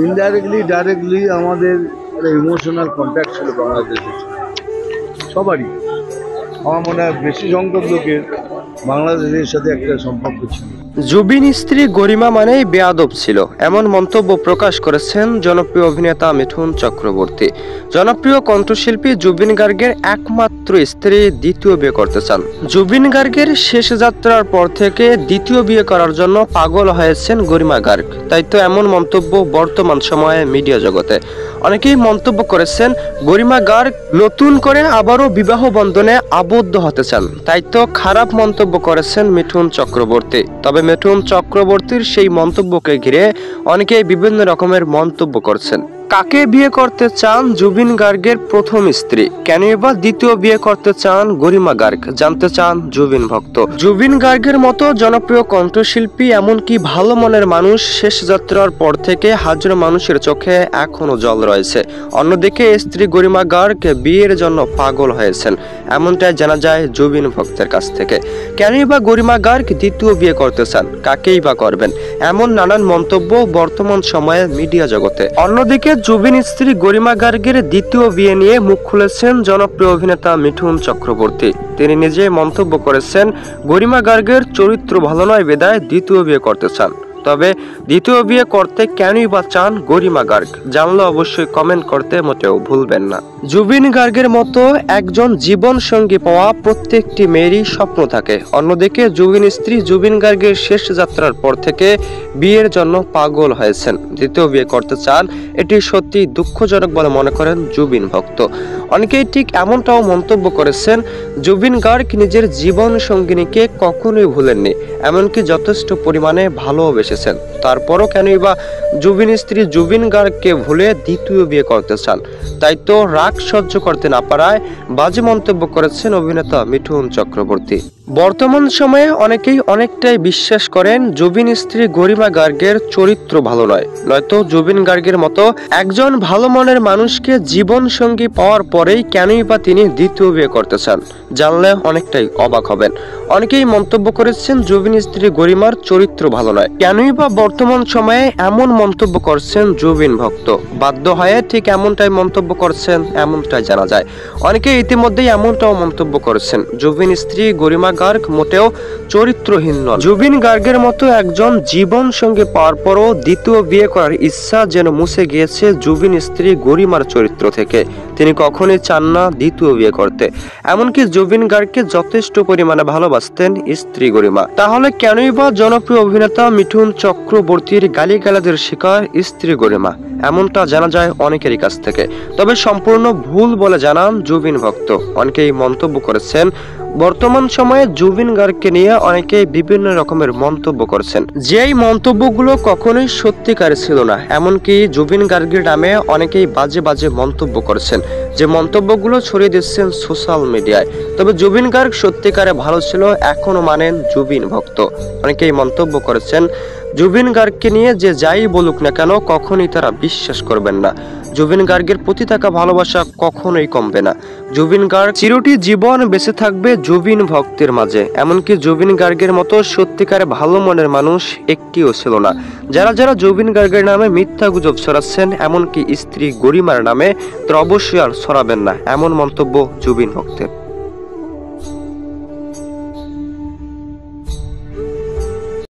Indirectly directly আমাদের একটা emotional contact ছিল বাংলাদেশের সবারই। আমার মনে হয় বেশি সংখ্যক লোকের বাংলাদেশের সাথে একটা সম্পর্ক ছিল। জুবিন স্ত্রী গরিমা মানেই বেয়াদব ছিল, এমন মন্তব্য প্রকাশ করেছেন জনপ্রিয় অভিনেতা মিঠুন চক্রবর্তী। জনপ্রিয় কণ্ঠশিল্পী জুবিন গার্গের একমাত্র স্ত্রী দ্বিতীয় বিয়ে করতে চান। জুবিন গার্গের শেষ যাত্রার পর থেকে দ্বিতীয় বিয়ে করার জন্য পাগল হয়েছেন গরিমা গার্গ। তাই তো এমন মন্তব্য বর্তমান সময়ে মিডিয়া জগতে। অনেকেই মন্তব্য করেছেন গরিমা গার্গ নতুন করে আবারও বিবাহ বন্ধনে আবদ্ধ হতে চান। তাই তো খারাপ মন্তব্য করেছেন মিঠুন চক্রবর্তী। তবে মিঠুন চক্রবর্তীর সেই মন্তব্যকে ঘিরে অনেকেই বিভিন্ন রকমের মন্তব্য করছেন। কাকে বিয়ে করতে চান জুবিন গার্গের প্রথম স্ত্রী? কেনই বা দ্বিতীয় বিয়ে করতে চান গরিমা গার্গ? জানতে চান জুবিন ভক্ত। জুবিন গার্গের মতো জনপ্রিয় কণ্ঠশিল্পী, এমনকি ভালো মনের মানুষ, শেষ যাত্রার পর থেকে হাজারো মানুষের চোখে এখনো জল রয়েছে। অন্যদিকে স্ত্রী গরিমা গার্গ বিয়ের জন্য পাগল হয়েছেন, এমনটাই জানা যায় জুবিন ভক্তের কাছ থেকে। কেনই বা গরিমা গার্গ দ্বিতীয় বিয়ে করতে চান? কাকেই বা করবেন? এমন নানান মন্তব্য বর্তমান সময়ে মিডিয়া জগতে। অন্যদিকে জুবিন স্ত্রী গরিমা গার্গের দ্বিতীয় বিয়ে নিয়ে মুখ খুলেছেন জনপ্রিয় অভিনেতা মিঠুন চক্রবর্তী। তিনি নিজে মন্তব্য করেছেন গরিমা গার্গের চরিত্র ভালো নয় বিধায় দ্বিতীয় বিয়ে করতে চান। তবে দ্বিতীয় বিয়ে করতে কেনই বা চান গরিমা গার্গ? জানলে অবশ্যই কমেন্ট করতে মোটেও ভুলবেন না। জুবিন গার্গের মতো একজন জীবন সঙ্গী পাওয়া প্রত্যেকটি মেয়েরই স্বপ্ন থাকে। অন্যদিকে জুবিন স্ত্রী জুবিন গার্গের শেষ যাত্রার পর থেকে বিয়ের জন্য পাগল হয়েছেন, দ্বিতীয় বিয়ে করতে চান। এটি সত্যি দুঃখজনক বলে মনে করেন জুবিন ভক্ত। অনেকেই ঠিক এমনটাও মন্তব্য করেছেন জুবিন গার্গ নিজের জীবন সঙ্গিনীকে কখনোই ভুলেননি, এমনকি যথেষ্ট পরিমাণে ভালোবেসেছেন। তারপরও কেনই বা জুবিন স্ত্রী জুবিন গার্গকে ভুলে দ্বিতীয় বিয়ে করতে চান? তাই তো রাগ সহ্য করতে না পারায় বাজে মন্তব্য করেছেন অভিনেতা মিঠুন চক্রবর্তী। বর্তমান সময়ে অনেকেই অনেকটাই বিশ্বাস করেন জুবিন স্ত্রী গরিমা গার্গের চরিত্র ভালো নয়, নয়তো জুবিন গার্গের মতো একজন ভালো মনের মানুষকে জীবন সঙ্গী পাওয়ার পরেই কেনই বা তিনি দ্বিতীয় বিয়ে করতে চান? জানলে অনেকটাই অবাক হবেন। অনেকেই মন্তব্য করেছেন জুবিন স্ত্রী গরিমার চরিত্র ভালো নয়। কেনই বা বর্তমান সময়ে এমন মন্তব্য করছেন জুবিন ভক্ত? বাধ্য হয়ে ঠিক এমনটাই মন্তব্য করছেন, এমনটাই জানা যায়। অনেকে ইতিমধ্যেই এমনটাও মন্তব্য করেছেন জুবিন স্ত্রী গরিমা গার্গ মোটেও চরিত্রহীন নন। জুবিন গার্গের মতো একজন জীবন সঙ্গী পাওয়ার পরও দ্বিতীয় বিয়ে করার ইচ্ছা যেন মুছে গিয়েছে জুবিন স্ত্রী গরিমার চরিত্র থেকে। তিনি কখনোই চান না দ্বিতীয় বিয়ে করতে। এমনকি জুবিন গার্গকে যথেষ্ট পরিমাণে ভালোবাসতেন স্ত্রী গরিমা। তাহলে কেনই বা জনপ্রিয় অভিনেতা মিঠুন চক্রবর্তীর গালিগালাজের শিকার স্ত্রী গরিমা? এমনটা জানা যায় অনেকেরই কাছ থেকে। তবে সম্পূর্ণ ভুল বলে জানান জুবিন ভক্ত। অনেকেই মন্তব্য করেছেন বর্তমান সময়ে জুবিন গার্গকে নিয়ে অনেকেই বিভিন্ন রকমের মন্তব্য করছেন, যেই মন্তব্যগুলো কখনোই সত্যিকার ছিল না। এমনকি জুবিন গার্গের নামে অনেকেই বাজে বাজে মন্তব্য করছেন, যে মন্তব্যগুলো ছড়িয়ে দিচ্ছেন সোশ্যাল মিডিয়ায়। তবে জুবিন গার্গ সত্যিকারে ভালো ছিল, এখনো মানেন জুবিন ভক্ত। অনেকেই মন্তব্য করেছেন জুবিন গার্গকে নিয়ে যে যাই বলুক না কেন কখনোই তারা বিশ্বাস করবেন না। জুবিন গার্গের প্রতি থাকা ভালোবাসা কখনোই কমবে না। জুবিন গার্গ চিরটি জীবন বেঁচে থাকবে জুবিন ভক্তের মাঝে। এমনকি জুবিন গার্গের মতো সত্যিকারে ভালো মনের মানুষ একটিও ছিল না। যারা যারা জুবিন গার্গের নামে মিথ্যা গুজব ছড়াচ্ছেন, এমনকি স্ত্রী গরিমার নামে, তো অবশ্যই আর ছড়াবেন না, এমন মন্তব্য জুবিন ভক্তের।